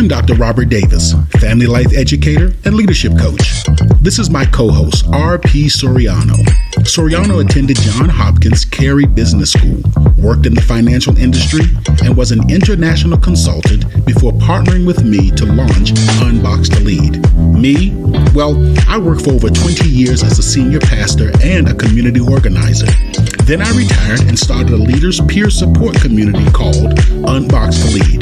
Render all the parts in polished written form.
I'm Dr. Robert Davis, family life educator and leadership coach. This is my co-host, R.P. Soriano. Soriano attended Johns Hopkins Carey Business School, worked in the financial industry, and was an international consultant before partnering with me to launch UnBoxed to Lead. Me? Well, I worked for over 20 years as a senior pastor and a community organizer. Then I retired and started a leaders peer support community called UnBoxed to Lead.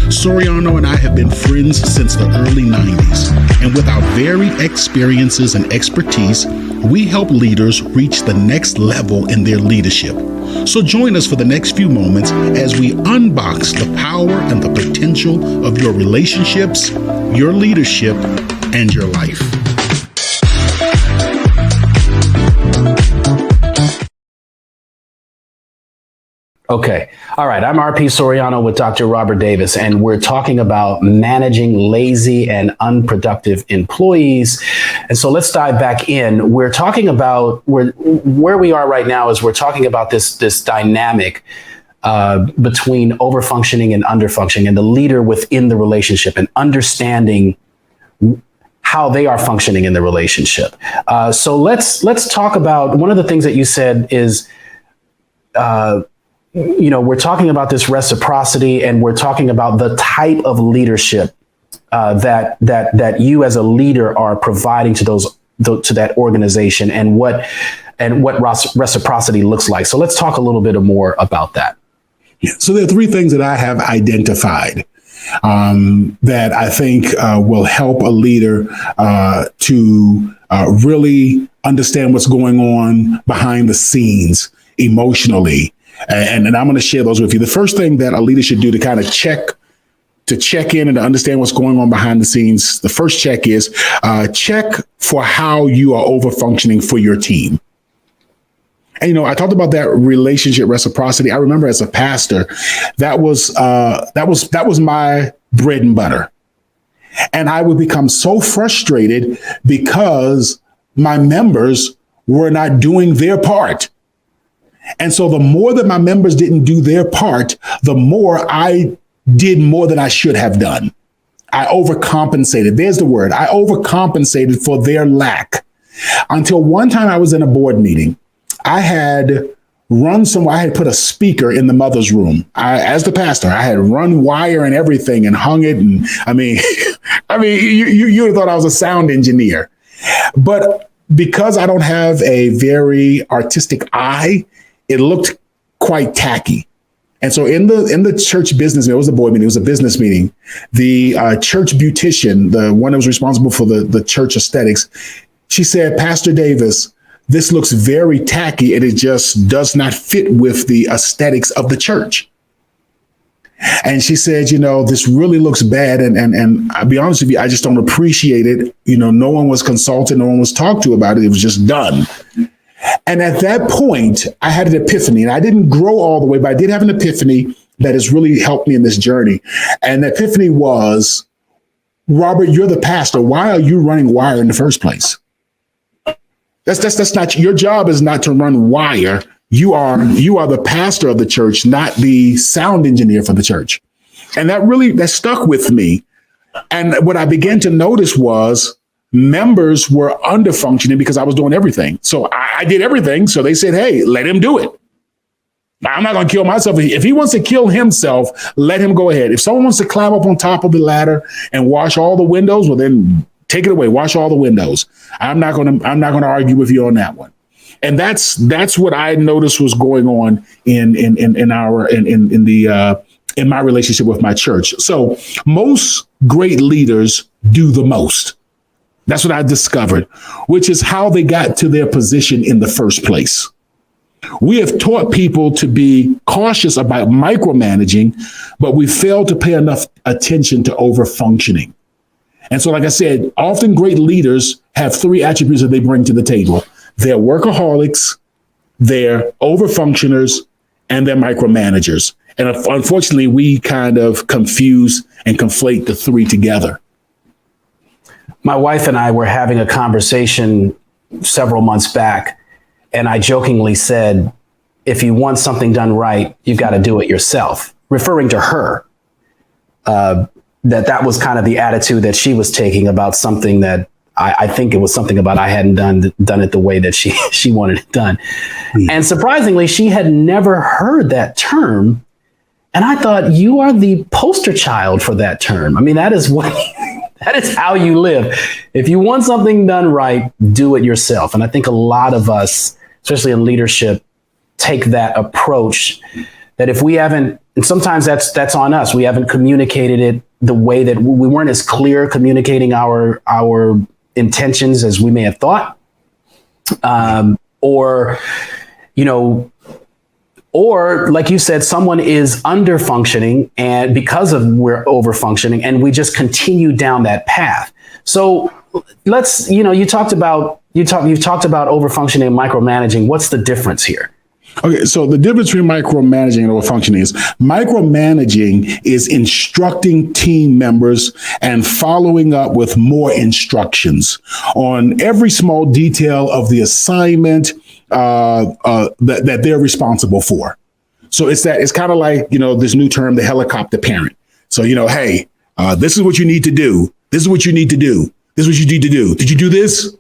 Soriano and I have been friends since the early 90s, and with our varied experiences and expertise, we help leaders reach the next level in their leadership. So join us for the next few moments as we unbox the power and the potential of your relationships, your leadership, and your life. Okay. All right. I'm RP Soriano with Dr. Robert Davis, and we're talking about managing lazy and unproductive employees. And so let's dive back in. We're talking about where we are right now is we're talking about this dynamic between overfunctioning and underfunctioning, and the leader within the relationship and understanding how they are functioning in the relationship. So let's talk about one of the things that you said is, we're talking about this reciprocity, and we're talking about the type of leadership that you as a leader are providing to that organization, and what reciprocity looks like. So let's talk a little bit more about that. Yeah. So there are three things that I have identified that I think will help a leader to really understand what's going on behind the scenes emotionally. And I'm going to share those with you. The first thing that a leader should do to kind of check in and to understand what's going on behind the scenes, the first check is check for how you are over-functioning for your team. And, I talked about that relationship reciprocity. I remember as a pastor, that was my bread and butter. And I would become so frustrated because my members were not doing their part. And so the more that my members didn't do their part, the more I did more than I should have done. I overcompensated. There's the word. I overcompensated for their lack. Until one time I was in a board meeting. I had put a speaker in the mother's room. As the pastor, I had run wire and everything and hung it. And you would have thought I was a sound engineer. But because I don't have a very artistic eye, it looked quite tacky. And so in the church business, it was a board meeting, it was a business meeting. The church beautician, the one that was responsible for the church aesthetics, she said, "Pastor Davis, this looks very tacky and it just does not fit with the aesthetics of the church." And she said, this really looks bad. And I'll be honest with you, I just don't appreciate it. No one was consulted, no one was talked to about it. It was just done. And at that point, I had an epiphany, and I didn't grow all the way, but I did have an epiphany that has really helped me in this journey. And the epiphany was, Robert, you're the pastor. Why are you running wire in the first place? That's not your job. Is not to run wire. You are the pastor of the church, not the sound engineer for the church. And that stuck with me. And what I began to notice was members were underfunctioning because I was doing everything. So I did everything. So they said, "Hey, let him do it. Now, I'm not going to kill myself. If he wants to kill himself, let him go ahead. If someone wants to climb up on top of the ladder and wash all the windows, well, then take it away. Wash all the windows. I'm not going to argue with you on that one." And that's what I noticed was going on in my relationship with my church. So most great leaders do the most. That's what I discovered, which is how they got to their position in the first place. We have taught people to be cautious about micromanaging, but we fail to pay enough attention to overfunctioning. And so, like I said, often great leaders have three attributes that they bring to the table. They're workaholics, they're overfunctioners, and they're micromanagers. And unfortunately, we kind of confuse and conflate the three together. My wife and I were having a conversation several months back, and I jokingly said, if you want something done right, you've got to do it yourself, referring to her. that was kind of the attitude that she was taking about something that I think it was something about I hadn't done it the way that she wanted it done. And surprisingly, she had never heard that term. And I thought, you are the poster child for that term. I mean, that is how you live. If you want something done right, do it yourself. And I think a lot of us, especially in leadership, take that approach, that if we haven't, and sometimes that's on us, we haven't communicated it the way that we weren't as clear communicating our intentions as we may have thought, or like you said, someone is under functioning, and because of we're over functioning, and we just continue down that path. So let's, you've talked about over functioning and micromanaging. What's the difference here? Okay, so the difference between micromanaging and overfunctioning is micromanaging is instructing team members and following up with more instructions on every small detail of the assignment that they're responsible for. So it's kind of like, this new term, the helicopter parent. So, hey, this is what you need to do. This is what you need to do. This is what you need to do. Did you do this?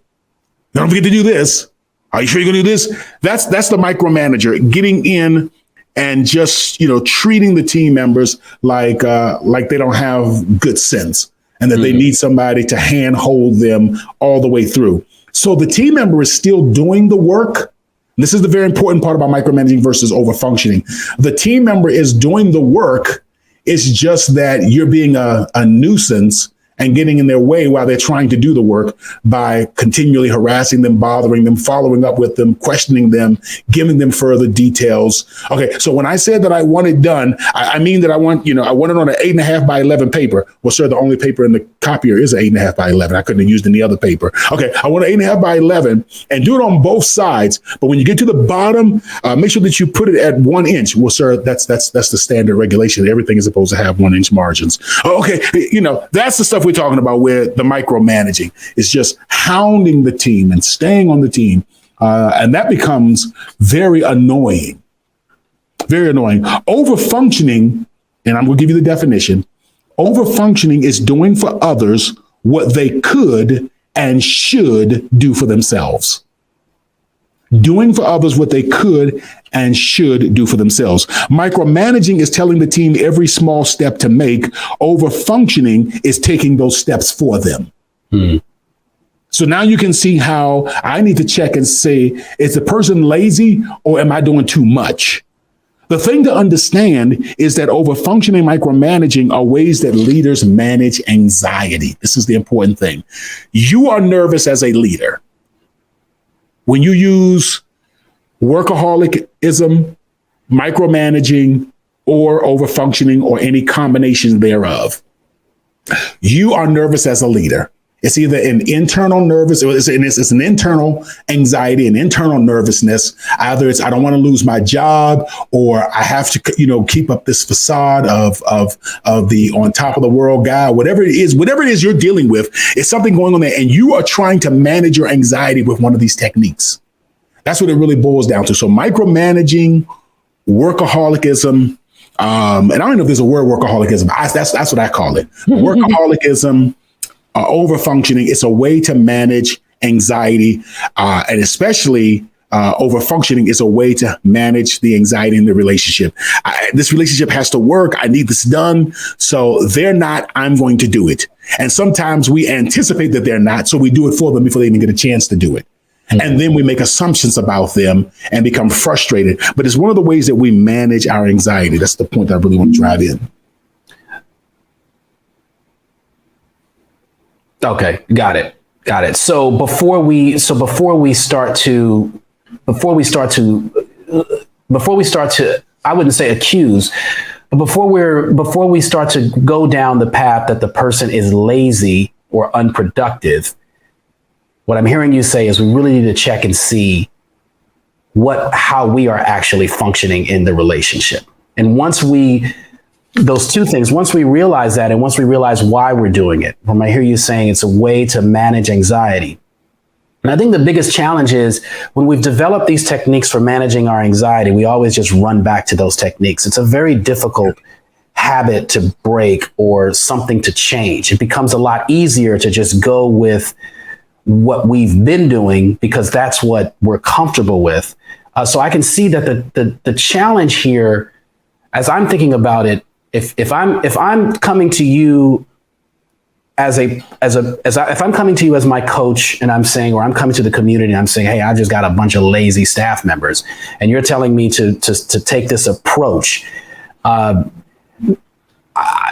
Don't forget to do this. Are you sure you're going to do this? That's the micromanager getting in and just, treating the team members like they don't have good sense and that they need somebody to handhold them all the way through. So the team member is still doing the work. This is the very important part about micromanaging versus overfunctioning. The team member is doing the work. It's just that you're being a nuisance and getting in their way while they're trying to do the work by continually harassing them, bothering them, following up with them, questioning them, giving them further details. Okay, so when I said that I want it done, I mean that I want it on an 8.5 by 11 paper. Well, sir, the only paper in the copier is an 8.5 by 11. I couldn't have used any other paper. Okay, I want an 8.5 by 11 and do it on both sides. But when you get to the bottom, make sure that you put it at 1 inch. Well, sir, that's the standard regulation. Everything is supposed to have 1 inch margins. Okay, that's the stuff we're talking about, where the micromanaging is just hounding the team and staying on the team. And that becomes very annoying. Very annoying. Overfunctioning, and I'm going to give you the definition. Overfunctioning is doing for others what they could and should do for themselves. Doing for others what they could and should do for themselves. Micromanaging is telling the team every small step to make. Overfunctioning is taking those steps for them. So now you can see how I need to check and say, is the person lazy or am I doing too much? The thing to understand is that overfunctioning, micromanaging are ways that leaders manage anxiety. This is the important thing. You are nervous as a leader when you use workaholicism, micromanaging, or overfunctioning, or any combination thereof. You are nervous as a leader. It's either an internal nervous, or it's an internal anxiety, an internal nervousness. Either it's I don't want to lose my job, or I have to, keep up this facade of the on top of the world guy. Whatever it is you're dealing with, it's something going on there, and you are trying to manage your anxiety with one of these techniques. That's what it really boils down to. So micromanaging, workaholicism, and I don't know if there's a word workaholicism. That's what I call it. Workaholicism. Overfunctioning, it's a way to manage anxiety, and especially overfunctioning is a way to manage the anxiety in the relationship. This relationship has to work. I need this done. So they're not, I'm going to do it. And sometimes we anticipate that they're not, so we do it for them before they even get a chance to do it. And then we make assumptions about them and become frustrated. But it's one of the ways that we manage our anxiety. That's the point that I really want to drive in. Okay, got it. So before we start to, I wouldn't say accuse, but before we start to go down the path that the person is lazy or unproductive, what I'm hearing you say is we really need to check and see how we are actually functioning in the relationship. And once we realize that, and once we realize why we're doing it, when I hear you saying it's a way to manage anxiety. And I think the biggest challenge is when we've developed these techniques for managing our anxiety, we always just run back to those techniques. It's a very difficult habit to break or something to change. It becomes a lot easier to just go with what we've been doing because that's what we're comfortable with. So I can see that the challenge here, as I'm thinking about it, if I'm coming to you if I'm coming to you as my coach and I'm saying, or I'm coming to the community and I'm saying, hey, I just got a bunch of lazy staff members, and you're telling me to take this approach,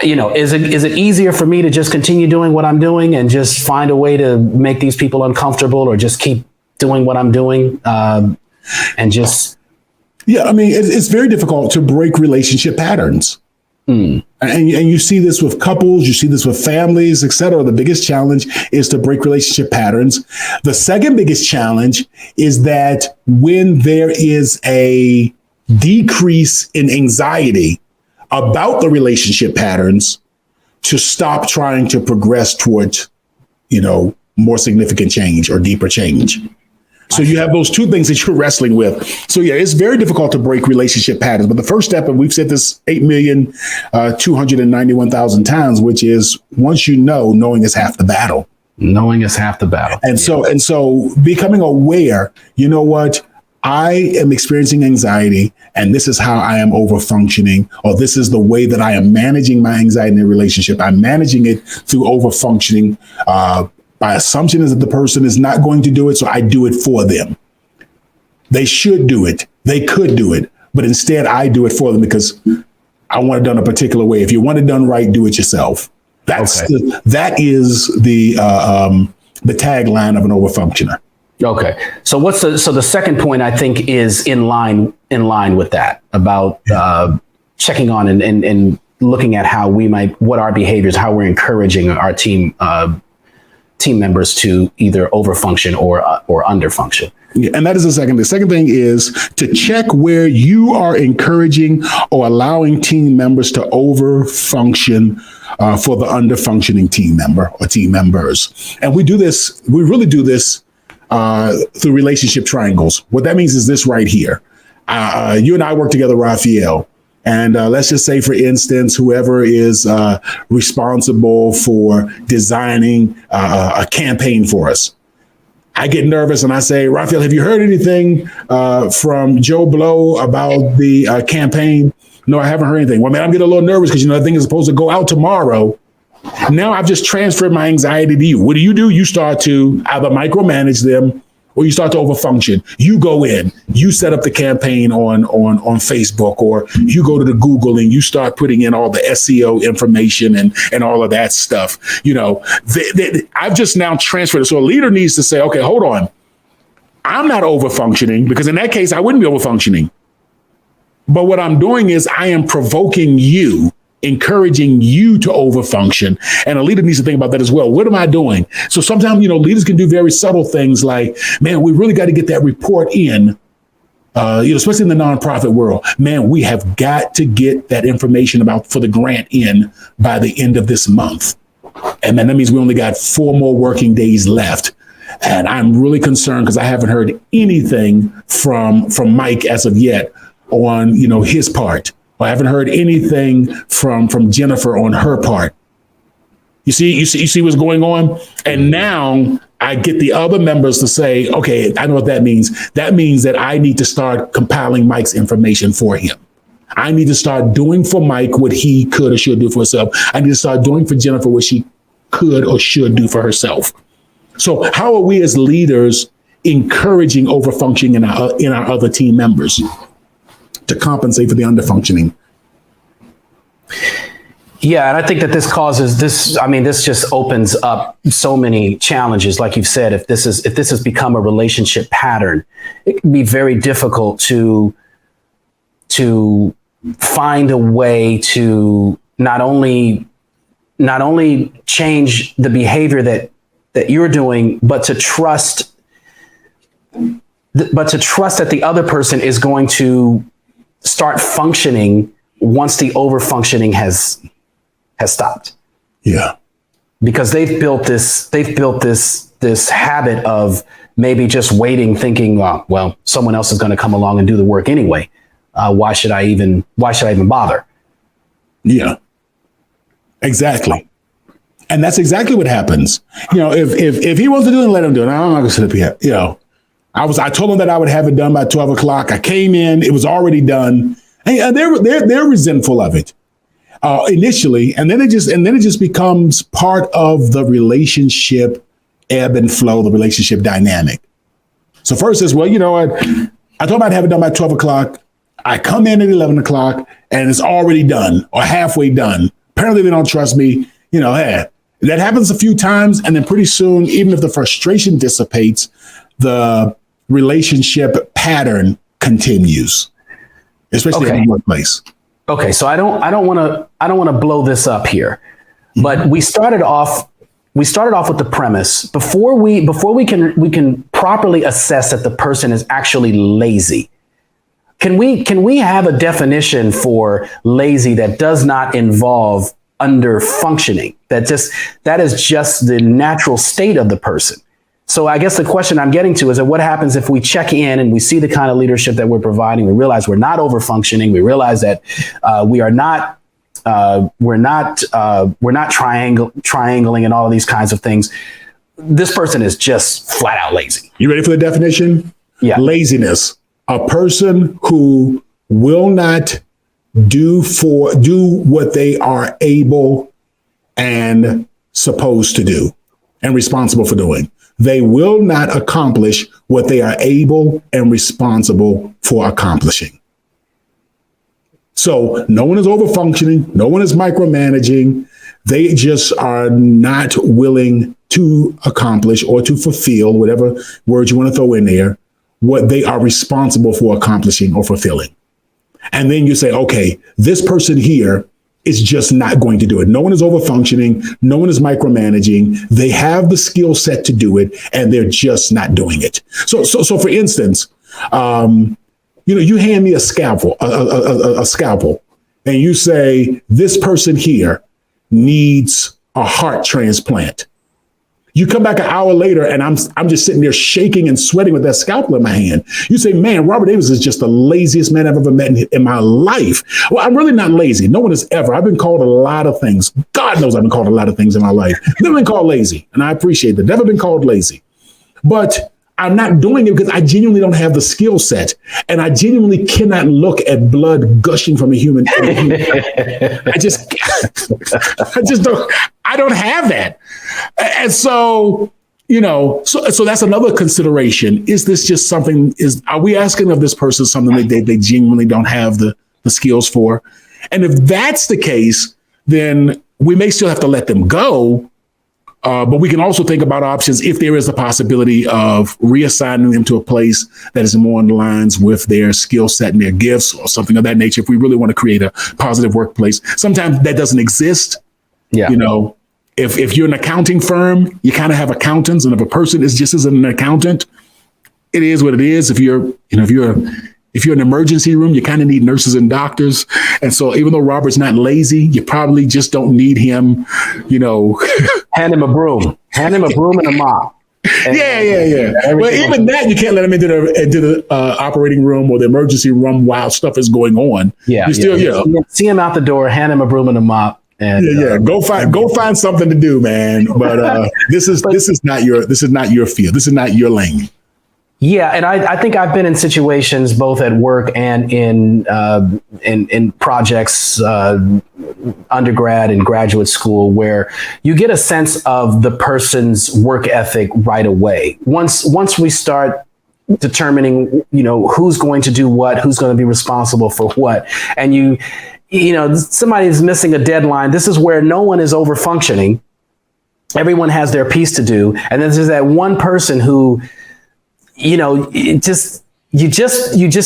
is it easier for me to just continue doing what I'm doing and just find a way to make these people uncomfortable, or just keep doing what I'm doing and just? Yeah, I mean, it's very difficult to break relationship patterns. And you see this with couples, you see this with families, et cetera. The biggest challenge is to break relationship patterns. The second biggest challenge is that when there is a decrease in anxiety about the relationship patterns, to stop trying to progress towards, more significant change or deeper change. So you have those two things that you're wrestling with. So yeah, it's very difficult to break relationship patterns. But the first step, and we've said this 8,291,000 times, which is once knowing is half the battle. Knowing is half the battle. And so becoming aware, you know what? I am experiencing anxiety, and this is how I am over functioning, or this is the way that I am managing my anxiety in a relationship. I'm managing it through over functioning. My assumption is that the person is not going to do it, so I do it for them. They should do it. They could do it, but instead I do it for them because I want it done a particular way. If you want it done right, do it yourself. That is the tagline of an overfunctioner. Okay. So the second point I think is in line with that, about checking on and looking at what our behaviors, how we're encouraging our team members to either overfunction or underfunction. Yeah, and that is the second. The second thing is to check where you are encouraging or allowing team members to overfunction for the underfunctioning team member or team members. And we really do this through relationship triangles. What that means is this right here. You and I work together, Raphael. And let's just say, for instance, whoever is responsible for designing a campaign for us. I get nervous and I say, Raphael, have you heard anything from Joe Blow about the campaign? No, I haven't heard anything. Well, man, I'm getting a little nervous because, that thing is supposed to go out tomorrow. Now I've just transferred my anxiety to you. What do? You start to either micromanage them, or you start to overfunction. You go in, you set up the campaign on Facebook, or you go to the Google and you start putting in all the SEO information and all of that stuff. I've just now transferred it. So a leader needs to say, okay, hold on. I'm not overfunctioning, because in that case, I wouldn't be overfunctioning. But what I'm doing is I am provoking you, encouraging you to overfunction. And a leader needs to think about that as well. What am I doing? So sometimes, leaders can do very subtle things like, man, we really got to get that report in, especially in the nonprofit world. Man, we have got to get that information for the grant in by the end of this month. And then that means we only got 4 more working days left. And I'm really concerned because I haven't heard anything from Mike as of yet on, his part. I haven't heard anything from Jennifer on her part. You see what's going on? And now I get the other members to say, okay, I know what that means. That means that I need to start compiling Mike's information for him. I need to start doing for Mike what he could or should do for himself. I need to start doing for Jennifer what she could or should do for herself. So how are we as leaders encouraging overfunctioning in our other team members to compensate for the underfunctioning? Yeah, and I think that this just opens up so many challenges. Like you've said, if this has become a relationship pattern, it can be very difficult to find a way to not only change the behavior that you're doing, but to trust that the other person is going to start functioning once the overfunctioning has stopped. Yeah. Because they've built this habit of maybe just waiting, thinking, well, someone else is going to come along and do the work anyway. Why should I even bother? Yeah, exactly. And that's exactly what happens. If he wants to do it, let him do it. I'm not going to sit up here. I told him that I would have it done by 12 o'clock. I came in, it was already done. And they're resentful of it initially. And then it just becomes part of the relationship ebb and flow, the relationship dynamic. So first is, well, you know what? I told him I'd have it done by 12 o'clock. I come in at 11 o'clock and it's already done or halfway done. Apparently they don't trust me. Hey, that happens a few times. And then pretty soon, even if the frustration dissipates, the relationship pattern continues, especially in the workplace. Okay. So I don't want to blow this up here, but we started off with the premise before we can properly assess that the person is actually lazy. Can we have a definition for lazy that does not involve under functioning? That is just the natural state of the person. So I guess the question I'm getting to is that what happens if we check in and we see the kind of leadership that we're providing? We realize we're not over functioning. We realize that we're not triangling and all of these kinds of things. This person is just flat out lazy. You ready for the definition? Yeah. Laziness. A person who will not do what they are able and supposed to do and responsible for doing. They will not accomplish what they are able and responsible for accomplishing. So no one is overfunctioning. No one is micromanaging. They just are not willing to accomplish or to fulfill, whatever word you want to throw in there, what they are responsible for accomplishing or fulfilling. And then you say, okay, this person here is just not going to do it. No one is overfunctioning. No one is micromanaging. They have the skill set to do it, and they're just not doing it. So for instance, you hand me a scalpel, and you say, this person here needs a heart transplant. You come back an hour later and I'm just sitting there shaking and sweating with that scalpel in my hand. You say, man, Robert Davis is just the laziest man I've ever met in my life. Well, I'm really not lazy. No one has ever. I've been called a lot of things. God knows I've been called a lot of things in my life. Never been called lazy. And I appreciate that. Never been called lazy. But I'm not doing it because I genuinely don't have the skill set. And I genuinely cannot look at blood gushing from a human. I just don't have that. And so, so that's another consideration. Is this just something, are we asking of this person something that they genuinely don't have the skills for? And if that's the case, then we may still have to let them go. But we can also think about options if there is a possibility of reassigning them to a place that is more in lines with their skill set and their gifts or something of that nature. If we really want to create a positive workplace, sometimes that doesn't exist. Yeah. If you're an accounting firm, you kind of have accountants, and if a person is just as an accountant, it is what it is. If you're an emergency room, you kind of need nurses and doctors. And so even though Robert's not lazy, you probably just don't need him, Hand him a broom and a mop. Yeah. Well, even that, you can't let him into the operating room or the emergency room while stuff is going on. Yeah. You still, see him out the door, hand him a broom and a mop. And go find something to do, man. But this is not your field. This is not your lane. Yeah, and I think I've been in situations both at work and in projects, undergrad and graduate school, where you get a sense of the person's work ethic right away. Once we start determining, who's going to do what, who's going to be responsible for what, and somebody is missing a deadline. This is where no one is over functioning. Everyone has their piece to do, and then there's that one person who, you just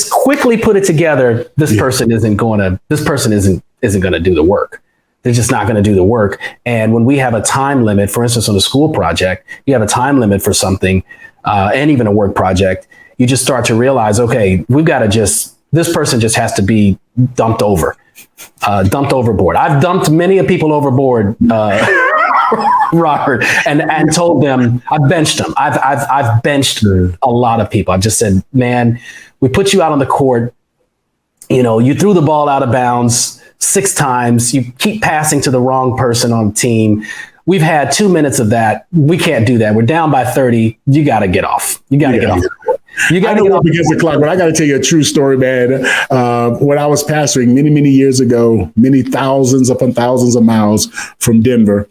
quickly put it together. This person isn't going to do the work. They're just not going to do the work. And when we have a time limit, for instance, on a school project, you have a time limit for something, and even a work project, you just start to realize, okay, this person just has to be dumped overboard. I've dumped many people overboard, Robert, and told them, I've benched them. I've benched a lot of people. I've just said, man, we put you out on the court. you threw the ball out of bounds 6 times. You keep passing to the wrong person on the team. We've had 2 minutes of that. We can't do that. We're down by 30. You got to get off. You got to get off. You got to get off against the clock, but I got to tell you a true story, man. When I was pastoring many, many years ago, many thousands upon thousands of miles from Denver,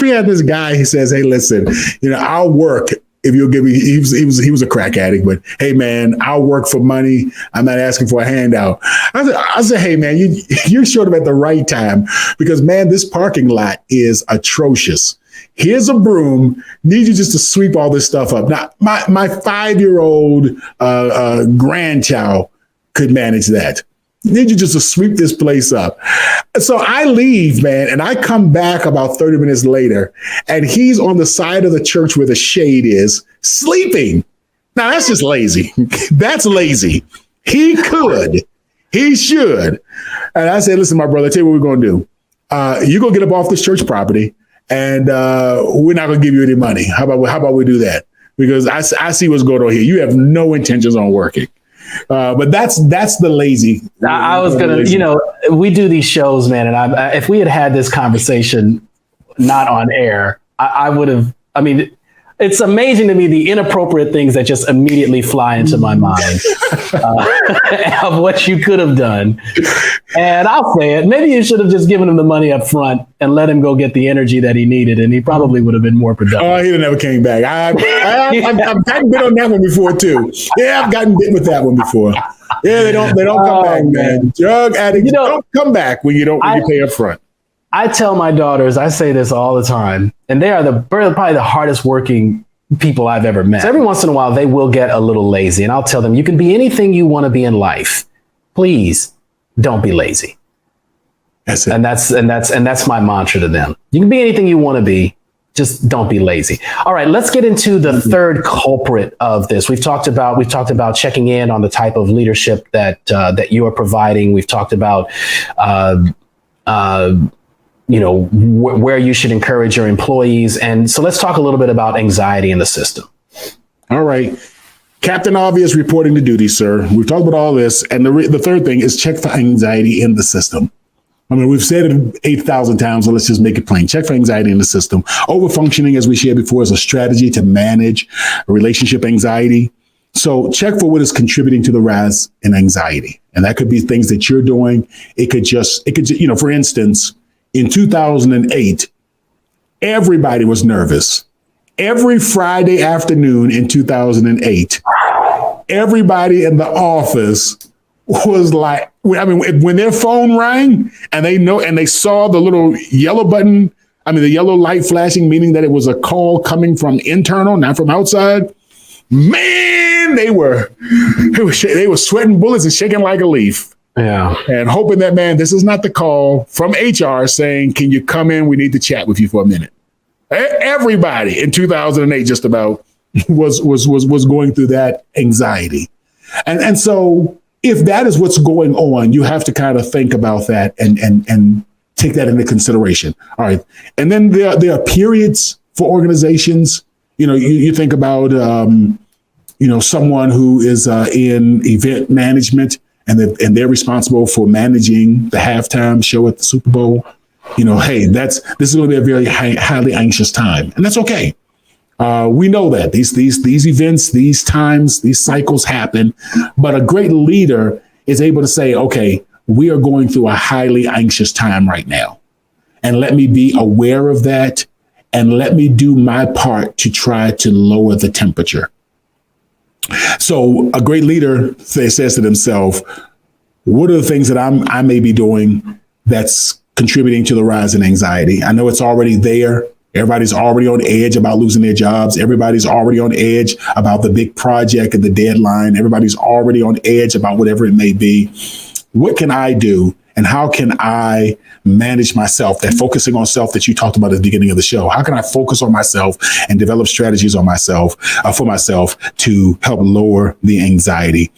we had this guy. He says, "Hey, listen, I'll work if you'll give me." He was a crack addict, but hey, man, I'll work for money. I'm not asking for a handout. I said, "Hey, man, you're showed up at the right time because, man, this parking lot is atrocious. Here's a broom. Need you just to sweep all this stuff up." Now, my 5-year-old grandchild could manage that. Need you just to sweep this place up. So I leave, man, and I come back about 30 minutes later, and he's on the side of the church where the shade is, sleeping. Now, that's just lazy. That's lazy. He could. He should. And I said, "Listen, my brother, tell you what we're going to do. You're going to get up off this church property, and we're not going to give you any money. How about we do that? Because I see what's going on here. You have no intentions on working." But that's the lazy. I was going to, we do these shows, man. And if we had this conversation not on air, I would have, it's amazing to me the inappropriate things that just immediately fly into my mind of what you could have done. And I'll say it. Maybe you should have just given him the money up front and let him go get the energy that he needed, and he probably would have been more productive. Oh, he never came back. I've gotten bit on that one before too. Yeah, I've gotten bit with that one before. Yeah, they don't come back, man. Drug addicts don't come back when you pay up front. I tell my daughters, I say this all the time, and they are probably the hardest working people I've ever met. So every once in a while, they will get a little lazy, and I'll tell them, you can be anything you want to be in life. Please don't be lazy. That's it. And that's my mantra to them. You can be anything you want to be. Just don't be lazy. All right, let's get into the third culprit of this. We've talked about checking in on the type of leadership that you are providing. We've talked about where you should encourage your employees. And so let's talk a little bit about anxiety in the system. All right. Captain Obvious reporting to duty, sir. We've talked about all this. And the third thing is check for anxiety in the system. We've said it 8,000 times, so let's just make it plain. Check for anxiety in the system. Overfunctioning, as we shared before, is a strategy to manage relationship anxiety. So check for what is contributing to the rise in anxiety. And that could be things that you're doing. It could just, for instance, in 2008, everybody was nervous. Every Friday afternoon in 2008, everybody in the office was like, when their phone rang and they saw the little yellow button, the yellow light flashing, meaning that it was a call coming from internal, not from outside. Man, they were sweating bullets and shaking like a leaf. Yeah. And hoping that, man, this is not the call from HR saying, "Can you come in? We need to chat with you for a minute." Everybody in 2008 just about was going through that anxiety. And so if that is what's going on, you have to kind of think about that and take that into consideration. All right. And then there are periods for organizations. You think about, someone who is in event management and they're responsible for managing the halftime show at the Super Bowl. Hey, this is going to be a very highly anxious time, and that's okay. We know that these events, these times, these cycles happen, but a great leader is able to say, okay, we are going through a highly anxious time right now, and let me be aware of that, and let me do my part to try to lower the temperature. So a great leader says to themselves, what are the things that I may be doing that's contributing to the rise in anxiety? I know it's already there. Everybody's already on edge about losing their jobs. Everybody's already on edge about the big project and the deadline. Everybody's already on edge about whatever it may be. What can I do? And how can I manage myself? That focusing on self that you talked about at the beginning of the show. How can I focus on myself and develop strategies on myself for myself to help lower the anxiety?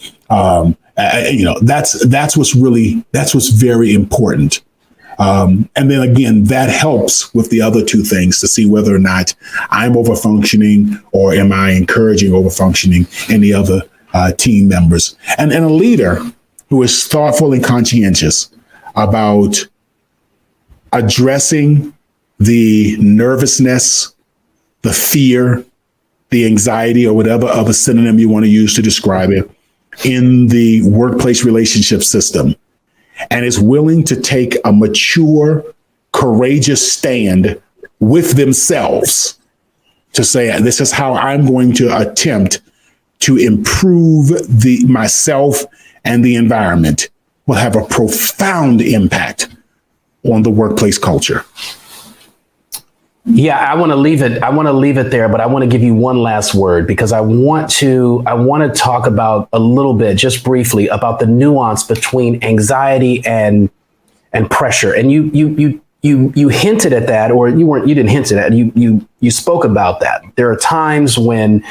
That's what's very important. And then again, that helps with the other two things to see whether or not I'm overfunctioning or am I encouraging overfunctioning in the other team members, and a leader who is thoughtful and conscientious about addressing the nervousness, the fear, the anxiety, or whatever other synonym you want to use to describe it in the workplace relationship system, and is willing to take a mature, courageous stand with themselves to say, this is how I'm going to attempt to improve myself and the environment, will have a profound impact on the workplace culture. Yeah, I want to leave it there, but I want to give you one last word, because I want to talk about a little bit, just briefly, about the nuance between anxiety and pressure. And you hinted at that, or you didn't hint at it. You spoke about that. There are times when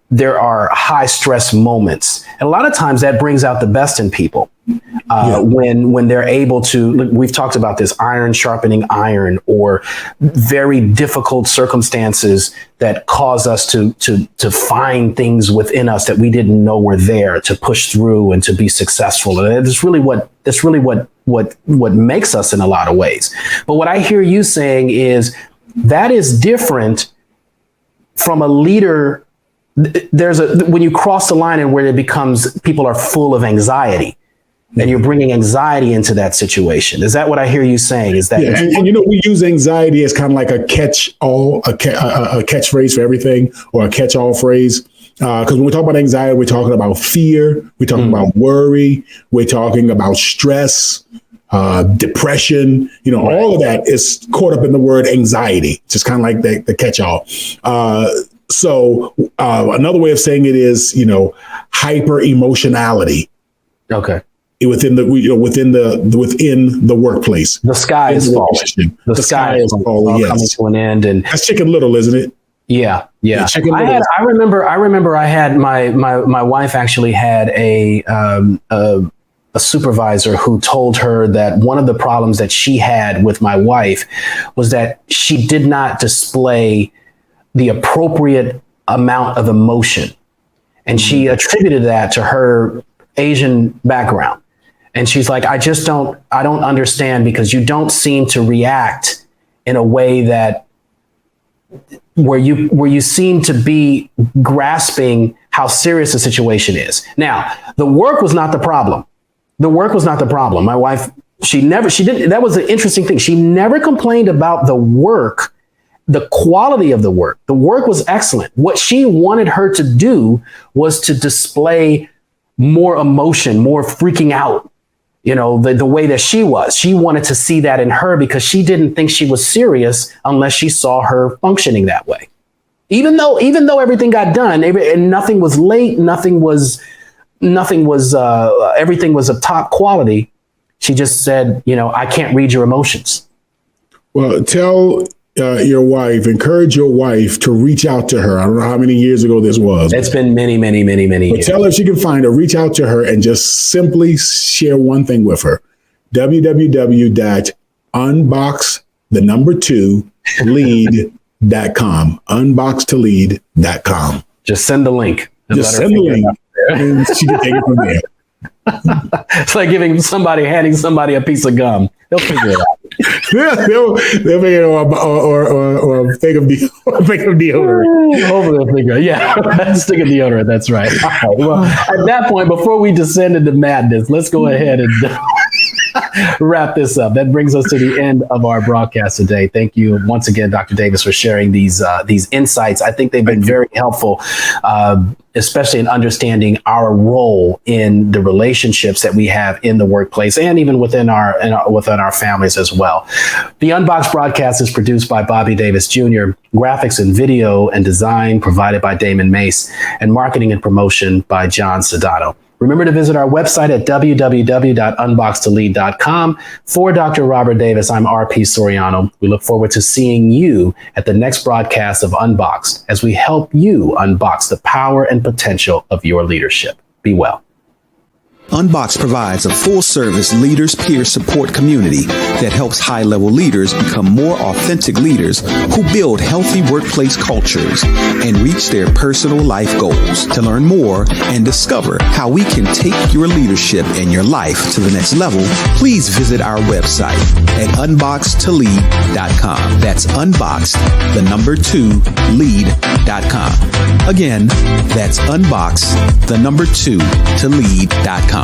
there are high stress moments, and a lot of times that brings out the best in people. When they're able to, we've talked about this, iron sharpening iron, or very difficult circumstances that cause us to find things within us that we didn't know were there, to push through and to be successful. And that's really what makes us in a lot of ways. But what I hear you saying is that is different from a leader. When you cross the line and where it becomes, people are full of anxiety, and you're bringing anxiety into that situation. Is that what I hear you saying? Is that? Yeah, and we use anxiety as kind of like a catch-all, a catchphrase for everything, or a catch-all phrase. Because when we talk about anxiety, we're talking about fear, we're talking about worry, we're talking about stress, depression. All of that is caught up in the word anxiety. Just kind of like the catch-all. So another way of saying it is, hyper emotionality. Okay. Within the workplace, the sky is falling. The sky is falling. Yes. Coming to an end, and that's Chicken Little, isn't it? Yeah. I remember. I had my wife actually had a supervisor who told her that one of the problems that she had with my wife was that she did not display the appropriate amount of emotion, and she attributed that to her Asian background. And she's like, I don't understand, because you don't seem to react in a way that where you seem to be grasping how serious the situation is. Now, the work was not the problem. My wife, that was the interesting thing. She never complained about the work, the quality of the work. The work was excellent. What she wanted her to do was to display more emotion, more freaking out. The way that she was. She wanted to see that in her, because she didn't think she was serious unless she saw her functioning that way. Even though everything got done and nothing was late, everything was of top quality, she just said, I can't read your emotions. Well, encourage your wife to reach out to her. I don't know how many years ago this was. It's been many years. Tell her if she can find her, reach out to her, and just simply share one thing with her. www.unboxed2lead.com. Unboxed2lead.com. Just send the link. Just send the link. And she can take it from there. It's like handing somebody a piece of gum. They'll figure it out. they'll figure it out, or a fake of deodorant. Hopefully, stick of deodorant. That's right. All right. Well, at that point, before we descend into madness, let's go ahead and wrap this up. That brings us to the end of our broadcast today. Thank you once again, Dr. Davis, for sharing these insights. I think they've been very helpful, especially in understanding our role in the relationships that we have in the workplace, and even within our families as well. The Unboxed broadcast is produced by Bobby Davis Jr., graphics and video and design provided by Damon Mace, and marketing and promotion by John Sedano. Remember to visit our website at www.unboxedtolead.com. For Dr. Robert Davis, I'm RP Soriano. We look forward to seeing you at the next broadcast of Unboxed as we help you unbox the power and potential of your leadership. Be well. UnBoxed provides a full-service leaders peer support community that helps high-level leaders become more authentic leaders who build healthy workplace cultures and reach their personal life goals. To learn more and discover how we can take your leadership and your life to the next level, please visit our website at unboxedtolead.com. That's unboxed, the number 2, lead.com. Again, that's unboxed, the number 2, to lead.com.